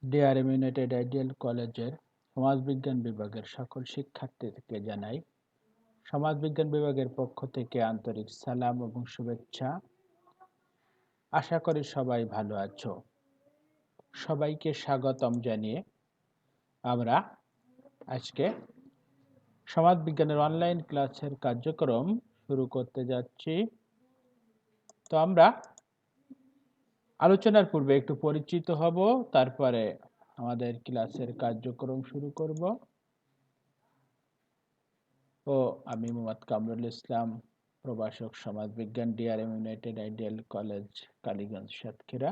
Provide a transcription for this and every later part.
DRM United ideal কলেজের সমাজবিজ্ঞান বিভাগের সকল শিক্ষার্থীদেরকে জানাই সমাজবিজ্ঞান বিভাগের পক্ষ থেকে আন্তরিক সালাম এবং শুভেচ্ছা। আশা করি সবাই ভালো আছো। সবাইকে স্বাগতম জানিয়ে আমরা আজকে সমাজবিজ্ঞানের অনলাইন ক্লাসের কার্যক্রম শুরু করতে যাচ্ছি। তো আমরা আলোচনার পূর্বে একটু পরিচিত হব, তারপরে আমাদের ক্লাসের কার্যক্রম শুরু করব। আমি মোহাম্মদ কামরুল ইসলাম, প্রভাষক সমাজবিজ্ঞান, DRM United ideal college, Kaliganj, Satkhira.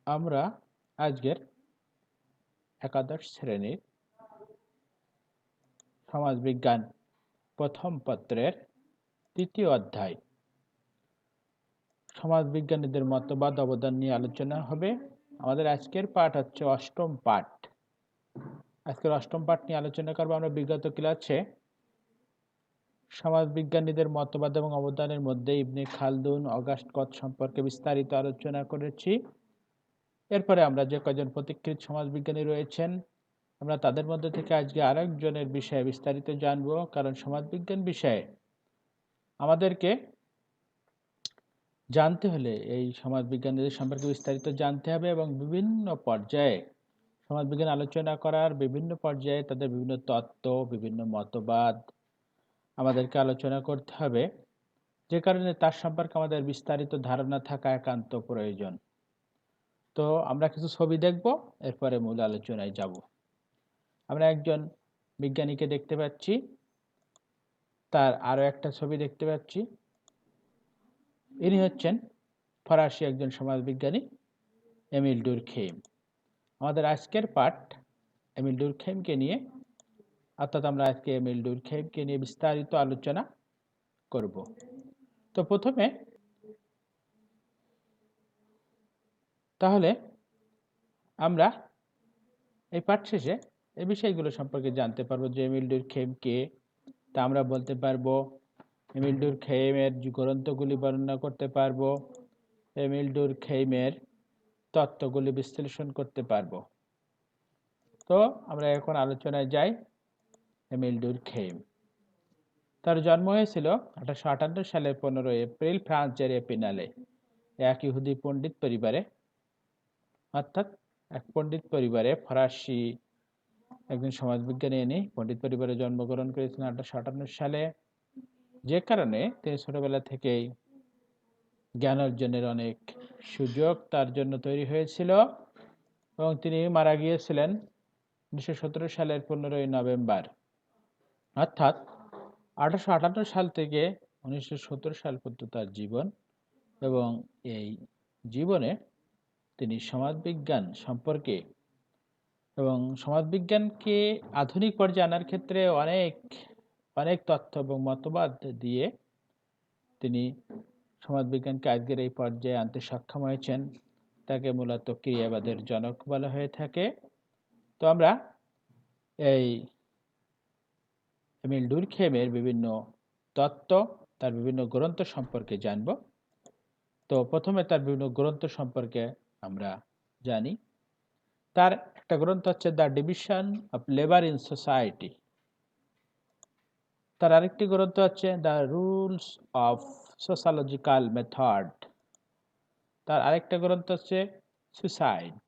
আমরা আজকের একাদশ শ্রেণীর সমাজবিজ্ঞান প্রথম পত্রের তৃতীয় অধ্যায় সমাজবিজ্ঞানীদের মতবাদ অবদান নিয়ে আলোচনা হবে। আমাদের আজকের পাঠ হচ্ছে অষ্টম পাঠ। আজকের অষ্টম পাঠ নিয়ে আলোচনা করবো। আমরা বিগত ক্লাসে সমাজবিজ্ঞানীদের মতবাদ এবং অবদানের মধ্যে ইবনে খালদুন, অগাস্ট কট সম্পর্কে বিস্তারিত আলোচনা করেছি। এরপরে আমরা যে কয়জন প্রতিকৃত সমাজবিজ্ঞানী রয়েছেন, আমরা তাদের মধ্যে থেকে আজকে আরেকজনের বিষয়ে বিস্তারিত জানবো। কারণ সমাজবিজ্ঞান বিষয়ে আমাদেরকে জানতে হলে এই সমাজবিজ্ঞানীদের সম্পর্কে বিস্তারিত জানতে হবে এবং বিভিন্ন পর্যায়ে সমাজবিজ্ঞান আলোচনা করার বিভিন্ন পর্যায়ে তাদের বিভিন্ন তত্ত্ব, বিভিন্ন মতবাদ আমাদেরকে আলোচনা করতে হবে, যে কারণে তার সম্পর্কে আমাদের বিস্তারিত ধারণা থাকা একান্ত প্রয়োজন। তো আমরা কিছু ছবি দেখব, এরপরে মূল আলোচনায় যাব। আমরা একজন বিজ্ঞানীকে দেখতে পাচ্ছি, তার আরো একটা ছবি দেখতে পাচ্ছি। ইনি হচ্ছেন ফরাসি একজন সমাজবিজ্ঞানী এমিল ডুরখেইম। আমাদের আজকের পাঠ এমিল ডুরখেইমকে নিয়ে, অর্থাৎ আমরা আজকে এমিল ডুরখেইমকে নিয়ে বিস্তারিত আলোচনা করব। তো প্রথমে তাহলে আমরা এই পাঠ শেষে এই বিষয়গুলো সম্পর্কে জানতে পারবো যে এমিল ডুরখেইম কে। তা আমরা বলতে পারবো, এমিল ডুরখেইমের গ্রন্থগুলি বর্ণনা করতে পারবো, এমিল ডুরখেইমের তত্ত্বগুলি বিশ্লেষণ করতে পারবো। তো আমরা এখন আলোচনায় যাই। এমিল ডুরখেইম, তার জন্ম হয়েছিল 1858 সালের 15 এপ্রিল ফ্রান্সের এপিনালে এক ইহুদি পণ্ডিত পরিবারে। অর্থাৎ এক পণ্ডিত পরিবারে ফরাসি একজন সমাজবিজ্ঞানী ইনি পণ্ডিত পরিবারে জন্মগ্রহণ করেছিলেন 1858 সালে। যে কারণে তিনি ছোটবেলা থেকেই জ্ঞান অর্জনের অনেক সুযোগ তার জন্য তৈরি হয়েছিল এবং তিনি মারা গিয়েছিলেন 1917 সালের 15 নভেম্বর। অর্থাৎ 1858 সাল থেকে 1917 সাল পর্যন্ত তার জীবন, এবং এই জীবনে তিনি সমাজবিজ্ঞান সম্পর্কে এবং সমাজবিজ্ঞানকে আধুনিক পর্যায়ে আনার ক্ষেত্রে অনেক অনেক তথ্য এবং মতবাদ দিয়ে তিনি সমাজবিজ্ঞানকে আজকের এই পর্যায়ে আনতে সক্ষম হয়েছেন। তাকে মূলত ক্রিয়াবাদের জনক বলা হয়ে থাকে। তো আমরা এই এমিল ডুরখেইমের বিভিন্ন তত্ত্ব, তার বিভিন্ন গ্রন্থ সম্পর্কে জানব। তো প্রথমে তার বিভিন্ন গ্রন্থ সম্পর্কে আমরা জানি। তার একটা গ্রন্থ হচ্ছে the division of labour in society. তার আরেকটি গ্রন্থ হচ্ছে দ্য রুলস অফ সোশ্যালজিক্যাল মেথড। তার আরেকটা গ্রন্থ হচ্ছে সুসাইড।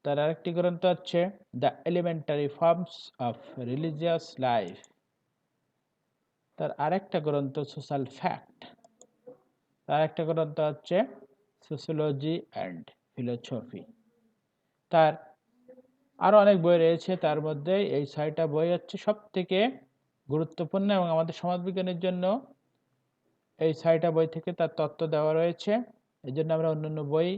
তার আরেকটি গ্রন্থ হচ্ছে the elementary forms of religious life. তার আরেকটা গ্রন্থ সোশ্যাল ফ্যাক্ট। তার একটা গ্রন্থ হচ্ছে সোশিওলজি অ্যান্ড ফিলোসফি। তার আরো অনেক বই রয়েছে, তার মধ্যে এই 6টা বই হচ্ছে সব থেকে গুরুত্বপূর্ণ এবং আমাদের সমাজবিজ্ঞানের জন্য এই 6টা বই থেকে তার তত্ত্ব দেওয়া রয়েছে। এই জন্য আমরা অন্যান্য বই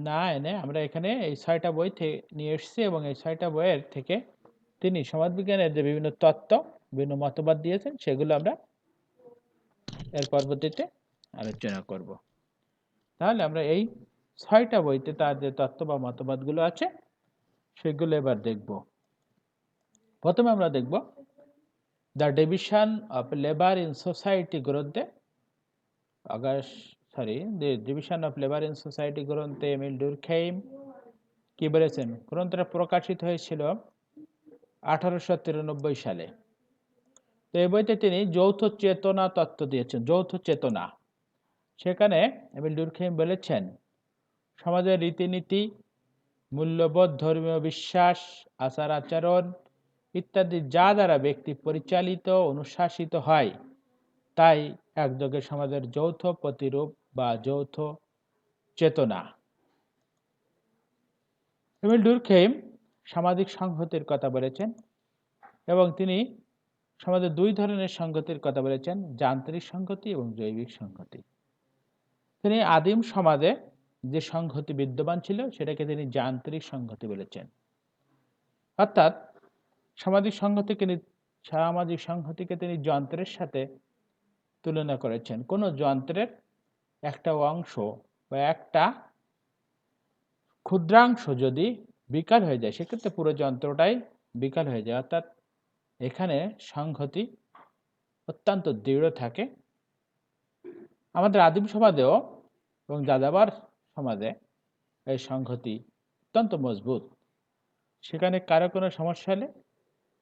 না এনে আমরা এখানে এই 6টা বই নিয়ে এসেছি এবং এই 6টা বইয়ের থেকে তিনি সমাজবিজ্ঞানের যে বিভিন্ন তত্ত্ব, বিভিন্ন মতবাদ দিয়েছেন, সেগুলো আমরা এর পরবর্তীতে আলোচনা করব। তাহলে আমরা এই 6টা বইতে তার যে তত্ত্ব বা মতবাদগুলো আছে সেগুলো এবার দেখব। প্রথমে আমরা দেখব the division of labour in society গ্রন্থে the division of labour in society গ্রন্থে এমিল ডুরখেইম কি বলেছেন? গ্রন্থটা প্রকাশিত হয়েছিল 1893 সালে। তো এই বইতে তিনি যৌথ চেতনা তত্ত্ব দিয়েছেন, যৌথ চেতনা। সেখানে এমিল ডুরখেইম বলেছেন, সমাজের রীতিনীতি, মূল্যবোধ, ধর্মীয় বিশ্বাস, আচার আচরণ ইত্যাদি যা দ্বারা ব্যক্তি পরিচালিত অনুশাসিত হয়, তাই একযোগে সমাজের যৌথ প্রতিরূপ বা যৌথ চেতনা। এমিল ডুরখেইম সামাজিক সংহতির কথা বলেছেন এবং তিনি সমাজে দুই ধরনের সংহতির কথা বলেছেন, যান্ত্রিক সংহতি এবং জৈবিক সংহতি। তিনি আদিম সমাজে যে সংহতি বিদ্যমান ছিল সেটাকে তিনি যান্ত্রিক সংহতি বলেছেন। অর্থাৎ সামাজিক সংহতিকে তিনি যন্ত্রের সাথে তুলনা করেছেন। কোনো যন্ত্রের একটা অংশ বা একটা ক্ষুদ্রাংশ যদি বিকল হয়ে যায়, সেক্ষেত্রে পুরো যন্ত্রটাই বিকল হয়ে যায়। অর্থাৎ এখানে সংহতি অত্যন্ত দৃঢ় থাকে। আমাদের আদিম সমাজেও এবং যাযাবর সমাজে এই সংহতি অত্যন্ত মজবুত। সেখানে কারো কোনো সমস্যা হলে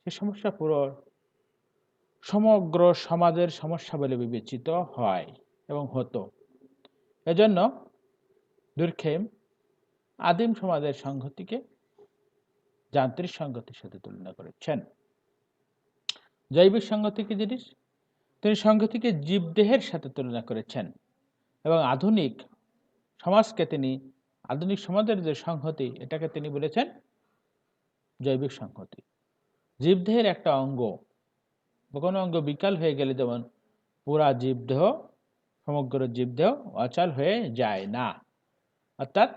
সে সমস্যা পুরো সমগ্র সমাজের সমস্যা বলে বিবেচিত হয় এবং হতো। এজন্য ডুরখেইম আদিম সমাজের সংহতিকে যান্ত্রিক সংহতির সাথে তুলনা করেছেন। জৈবিক সংহতি কি জিনিস? তিনি সংহতিকে জীবদেহের সাথে তুলনা করেছেন এবং আধুনিক সমাজের যে সংহতি, এটাকে তিনি বলেছেন জৈবিক সংহতি। জীবদেহের একটা অঙ্গ বা কোনো অঙ্গ বিকল হয়ে গেলে যেমন পুরা জীবদেহ, সমগ্র জীবদেহ অচল হয়ে যায় না। অর্থাৎ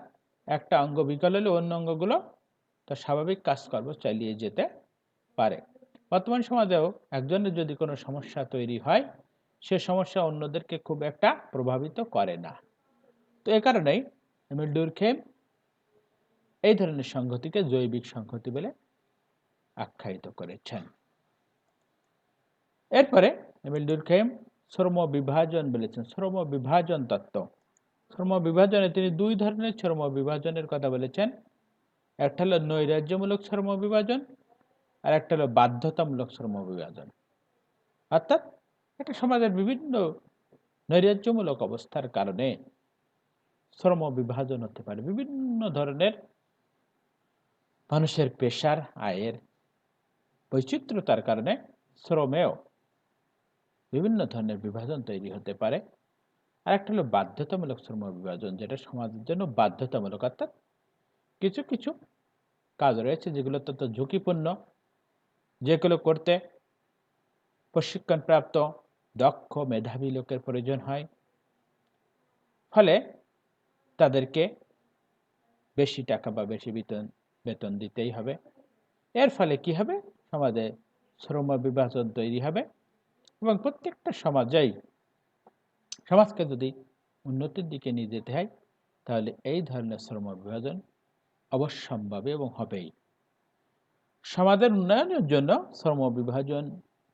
একটা অঙ্গ বিকল হলে অন্য অঙ্গগুলো তার স্বাভাবিক কাজকর্ম চালিয়ে যেতে পারে। বর্তমান সমাজেও একজনের যদি কোনো সমস্যা তৈরি হয়, সে সমস্যা অন্যদেরকে খুব একটা প্রভাবিত করে না। তো এ কারণেই এমিল ডুরখেইম এই ধরনের সংহতিকে জৈবিক সংহতি বলে আখ্যায়িত করেছেন। এরপরে এমিল ডুরখেইম শ্রম বিভাজন বলেছেন, শ্রম বিভাজন তত্ত্ব। শ্রম বিভাজনে তিনি দুই ধরনের শ্রম বিভাজনের কথা বলেছেন। একটা হলো নৈরাজ্যমূলক শ্রম বিভাজন আর একটা হলো বাধ্যতামূলক শ্রম বিভাজন। অর্থাৎ একটা সমাজের বিভিন্ন নৈরাজ্যমূলক অবস্থার কারণে শ্রম বিভাজন হতে পারে। বিভিন্ন ধরনের মানুষের পেশার, আয়ের বৈচিত্র্যতার কারণে শ্রমেও বিভিন্ন ধরনের বিভাজন তৈরি হতে পারে। আর একটা হলো বাধ্যতামূলক শ্রম বিভাজন, যেটা সমাজের জন্য বাধ্যতামূলক। অর্থাৎ কিছু কিছু কাজ রয়েছে যেগুলো অত্যন্ত ঝুঁকিপূর্ণ, যেগুলো করতে প্রশিক্ষণপ্রাপ্ত দক্ষ মেধাবী লোকের প্রয়োজন হয়, ফলে তাদেরকে বেশি টাকা বা বেশি বেতন দিতেই হবে। এর ফলে কি হবে? সমাজে শ্রম বিভাজন তৈরি হবে এবং প্রত্যেকটা সমাজকে যদি উন্নতির দিকে নিয়ে যেতে হয়, তাহলে এই ধরনের শ্রম বিভাজন অবশ্যম্ভাবী এবং হবেই। সমাজের উন্নয়নের জন্য শ্রম বিভাজন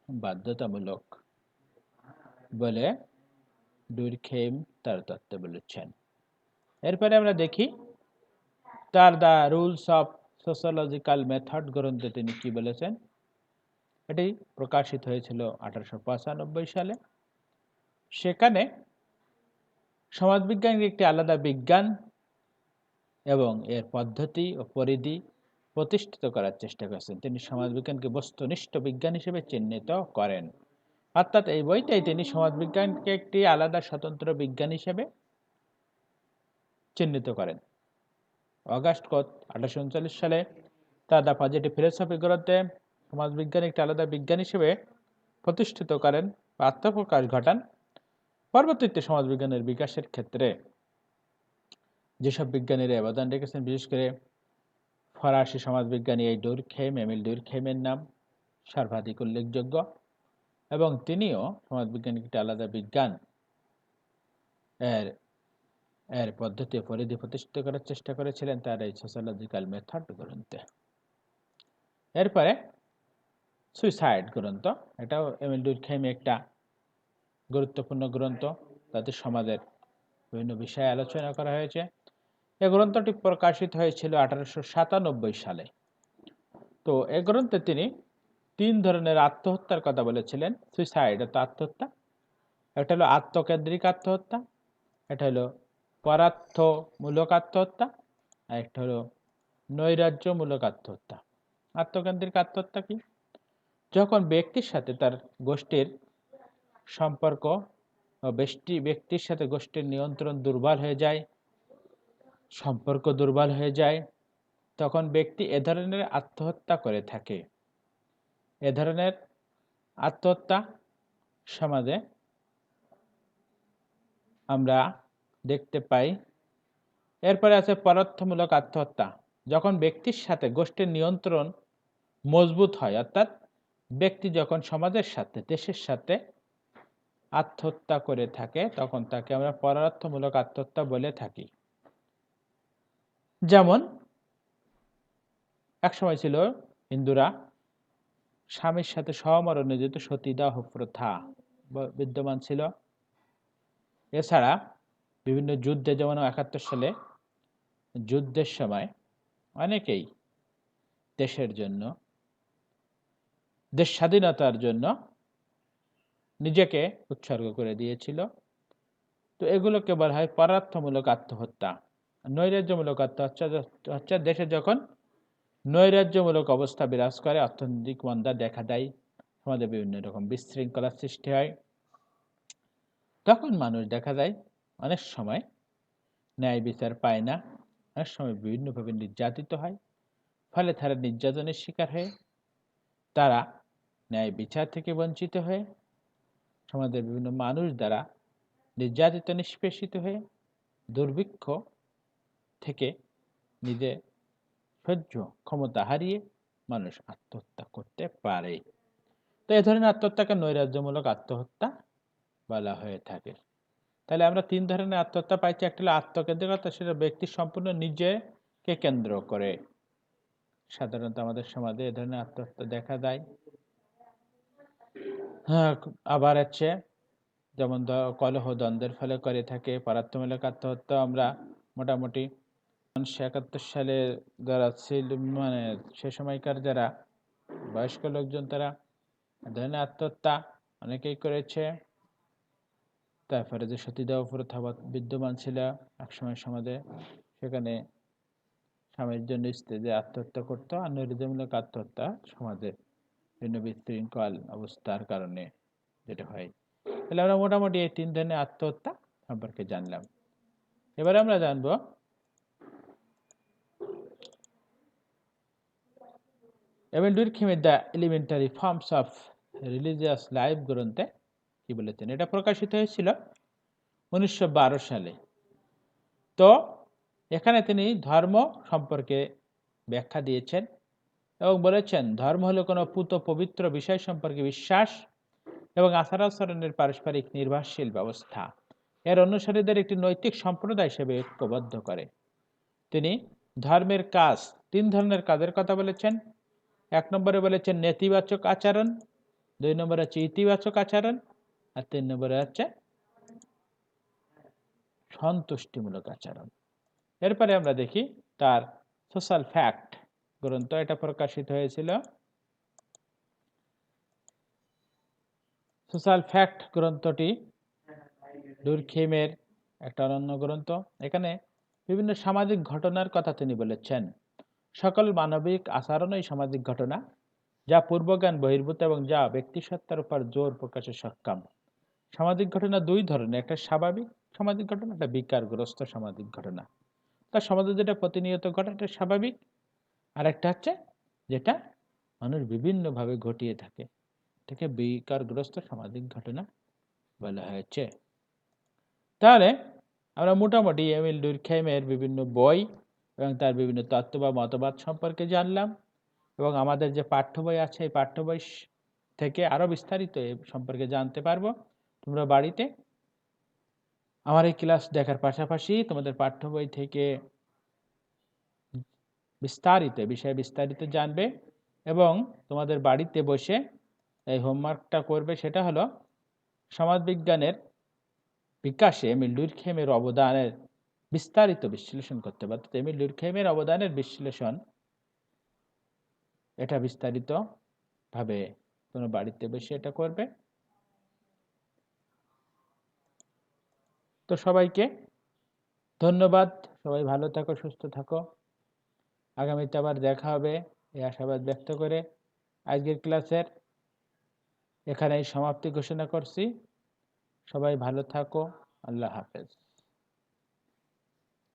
বাধ্যতামূলক বলে ডুরখেইম তার তত্ত্বে বলেছেন। এরপরে আমরা দেখি তার the rules of sociological method গ্রন্থে তিনি কি বলেছেন। এটি প্রকাশিত হয়েছিল 1895 সালে। সেখানে সমাজবিজ্ঞানের একটি আলাদা বিজ্ঞান এবং এর পদ্ধতি ও পরিধি প্রতিষ্ঠিত করার চেষ্টা করেছেন। তিনি সমাজবিজ্ঞানকে বস্তুনিষ্ঠ বিজ্ঞান হিসেবে চিহ্নিত করেন। অর্থাৎ এই বইটাই তিনি সমাজবিজ্ঞানকে একটি আলাদা স্বতন্ত্র বিজ্ঞান হিসেবে চিহ্নিত করেন। অগাস্ট 1839 সালে তার দ্য পজিটিভ ফিলোসফি গ্রন্থে সমাজবিজ্ঞান একটি আলাদা বিজ্ঞান হিসেবে প্রতিষ্ঠিত করেন বা আত্মপ্রকাশ ঘটান। পরবর্তীতে সমাজবিজ্ঞানের বিকাশের ক্ষেত্রে যেসব বিজ্ঞানীরা অবদান রেখেছেন, বিশেষ করে ফরাসি সমাজবিজ্ঞানী এমিল ডুরখেইমের নাম সর্বাধিক উল্লেখযোগ্য এবং তিনিও সমাজবিজ্ঞানকে একটি আলাদা বিজ্ঞান এর পদ্ধতি ও পরিধি প্রতিষ্ঠিত করার চেষ্টা করেছিলেন তার এই সোশিওলজিক্যাল মেথড গ্রন্থে। এরপরে সুইসাইড গ্রন্থ, এটাও এমিল ডুরখেইম একটা গুরুত্বপূর্ণ গ্রন্থ, তাতে সমাজের বিভিন্ন বিষয়ে আলোচনা করা হয়েছে। এই গ্রন্থটি প্রকাশিত হয়েছিল 1897 সালে। তো এই গ্রন্থে তিনি 3 ধরনের আত্মহত্যার কথা বলেছিলেন। সুইসাইড অর্থাৎ আত্মহত্যা, একটা হলো আত্মকেন্দ্রিক আত্মহত্যা, এটা হলো পরার্থমূলক আত্মহত্যা, আর একটা হলো নৈরাজ্যমূলক আত্মহত্যা। আত্মকেন্দ্রিক আত্মহত্যা কি? যখন ব্যক্তির সাথে তার গোষ্ঠীর সম্পর্ক ব্যক্তির সাথে গোষ্ঠীর নিয়ন্ত্রণ দুর্বল হয়ে যায়, সম্পর্ক দুর্বল হয়ে যায়, তখন ব্যক্তি এ ধরনের আত্মহত্যা করে থাকে। এ ধরনের আত্মহত্যা সমাজে আমরা দেখতে পাই। এরপরে আছে পরার্থমূলক আত্মহত্যা। যখন ব্যক্তির সাথে গোষ্ঠীর নিয়ন্ত্রণ মজবুত হয়, অর্থাৎ ব্যক্তি যখন সমাজের সাথে দেশের সাথে আত্মহত্যা করে থাকে, তখন তাকে আমরা পরার্থমূলক আত্মহত্যা বলে থাকি। যেমন এক সময় ছিল হিন্দুরা স্বামীর সাথে সমরণে যেত, সতীদাহ প্রথা বিদ্যমান ছিল। এছাড়া বিভিন্ন যুদ্ধে, যেমন 71 সালে যুদ্ধের সময় অনেকেই দেশের জন্য, দেশ স্বাধীনতার জন্য নিজেকে উৎসর্গ করে দিয়েছিল। তো এগুলোকে বলা হয় পরার্থমূলক আত্মহত্যা। নৈরাজ্যমূলক আত্মহত্যা হচ্ছে দেশে যখন নৈরাজ্যমূলক অবস্থা বিরাজ করে, অর্থনৈতিক মন্দা দেখা দেয়, সমাজে বিভিন্ন রকম বিশৃঙ্খলার সৃষ্টি হয়, তখন মানুষ দেখা যায় অনেক সময় ন্যায় বিচার পায় না, অনেক সময় বিভিন্নভাবে নির্যাতিত হয়। ফলে তারা নির্যাতনের শিকার হয়ে, তারা ন্যায় বিচার থেকে বঞ্চিত হয়ে, সমাজের বিভিন্ন মানুষ দ্বারা নির্যাতিত নিষ্পেষিত হয়ে, দুর্ভিক্ষ থেকে নিজে সহ্য ক্ষমতা হারিয়ে মানুষ আত্মহত্যা করতে পারে। তো এ ধরনের আত্মহত্যাকে নৈরাজ্যমূলক আত্মহত্যা বলা হয়ে থাকে। তাহলে আমরা 3 ধরনের আত্মহত্যা পাইছি। একটা হলো আত্মকেন্দ্রিক, সেটা ব্যক্তি সম্পূর্ণ নিজেকে কেন্দ্র করে। সাধারণত আমাদের সমাজে এ ধরনের আত্মহত্যা দেখা যায়। হ্যাঁ, আবার আছে যেমন কলহ দ্বন্দ্বের ফলে করে থাকে। পরার্থমূলক আত্মহত্যা আমরা মোটামুটি 1971 সালে যারা ছিল, মানে সে সময়কার যারা বয়স্ক লোকজন, তারা এ ধরনের আত্মহত্যা অনেকেই করেছে। তারপরে যে সতীদাহ প্রথা বিদ্যমান ছিল একসময় সমাজে, সেখানে স্বামীর জন্য স্ত্রী যে আত্মহত্যা করতো, আর নৈরাজ্যমূলক আত্মহত্যা সমাজে বিভিন্ন বিশৃঙ্খল অবস্থার কারণে যেটা হয়। তাহলে আমরা মোটামুটি এই 3 ধরনের আত্মহত্যা সম্পর্কে জানলাম। এবারে আমরা জানবো এমিল ডুরখিমের the elementary forms of religious life গ্রন্থে কি বলেছেন। এটা প্রকাশিত হয়েছিল 1912 সালে। তো এখানে তিনি ধর্ম সম্পর্কে ব্যাখ্যা দিয়েছেন এবং বলেছেন, ধর্ম হলো কোনো পূত পবিত্র বিষয় সম্পর্কে বিশ্বাস এবং আচার আচরণের পারস্পরিক নির্ভরশীল ব্যবস্থা। এর অনুসারীদের একটি নৈতিক সম্প্রদায় হিসেবে ঐক্যবদ্ধ করে। তিনি ধর্মের কাজ, 3 ধরনের কাজের কথা বলেছেন। 1 নম্বরে বলেছেন নেতিবাচক আচরণ, 2 নম্বরে হচ্ছে ইতিবাচক আচরণ, আর 3 নম্বরে হচ্ছে সন্তুষ্টিমূলক আচরণ। এরপরে আমরা দেখি তার সোশ্যাল ফ্যাক্ট গ্রন্থ, এটা প্রকাশিত হয়েছিল। সোশ্যাল ফ্যাক্ট গ্রন্থটি ডুরখিমের একটা অনন্য গ্রন্থ। এখানে বিভিন্ন সামাজিক ঘটনার কথা তিনি বলেছেন। সকল মানবিক আচরণই সামাজিক ঘটনা, যা পূর্বজ্ঞান বহির্ভূত এবং যা ব্যক্তিসত্তার উপর জোর প্রকাশে সক্ষম। সামাজিক ঘটনা 2 ধরনের, একটা স্বাভাবিক সামাজিক ঘটনা, একটা বিকারগ্রস্ত সামাজিক ঘটনা। তার সমাজে যেটা প্রতিনিয়ত ঘটে এটা স্বাভাবিক, আর একটা হচ্ছে যেটা মানুষ বিভিন্নভাবে ঘটিয়ে থাকে, এটাকে বিকারগ্রস্ত সামাজিক ঘটনা বলা হয়েছে। তাহলে আমরা মোটামুটি এমিল ডুরখেইমের বিভিন্ন বই এবং তার বিভিন্ন তত্ত্ব বা মতবাদ সম্পর্কে জানলাম, এবং আমাদের যে পাঠ্য বই আছে, এই পাঠ্য বই থেকে আরো বিস্তারিত এ সম্পর্কে জানতে পারবো। তোমরা বাড়িতে আমার এই ক্লাস দেখার পাশাপাশি তোমাদের পাঠ্য বই থেকে বিস্তারিত জানবে, এবং তোমাদের বাড়িতে বসে এই হোমওয়ার্কটা করবে। সেটা হলো সমাজবিজ্ঞানের বিকাশে এমিল ডুরখেমের অবদানের বিস্তারিত বিশ্লেষণ করতে হবে। অর্থাৎ এমিল ডুরখেমের অবদানের বিশ্লেষণ এটা বিস্তারিত ভাবে কোনো বাড়িতে বসে এটা করবে। তো সবাইকে ধন্যবাদ। সবাই ভালো থাকো, সুস্থ থাকো। আগামীতে আবার দেখা হবে এই আশাবাদ ব্যক্ত করে আজকের ক্লাসের এখানেই সমাপ্তি ঘোষণা করছি। সবাই ভালো থাকো। আল্লাহ হাফেজ।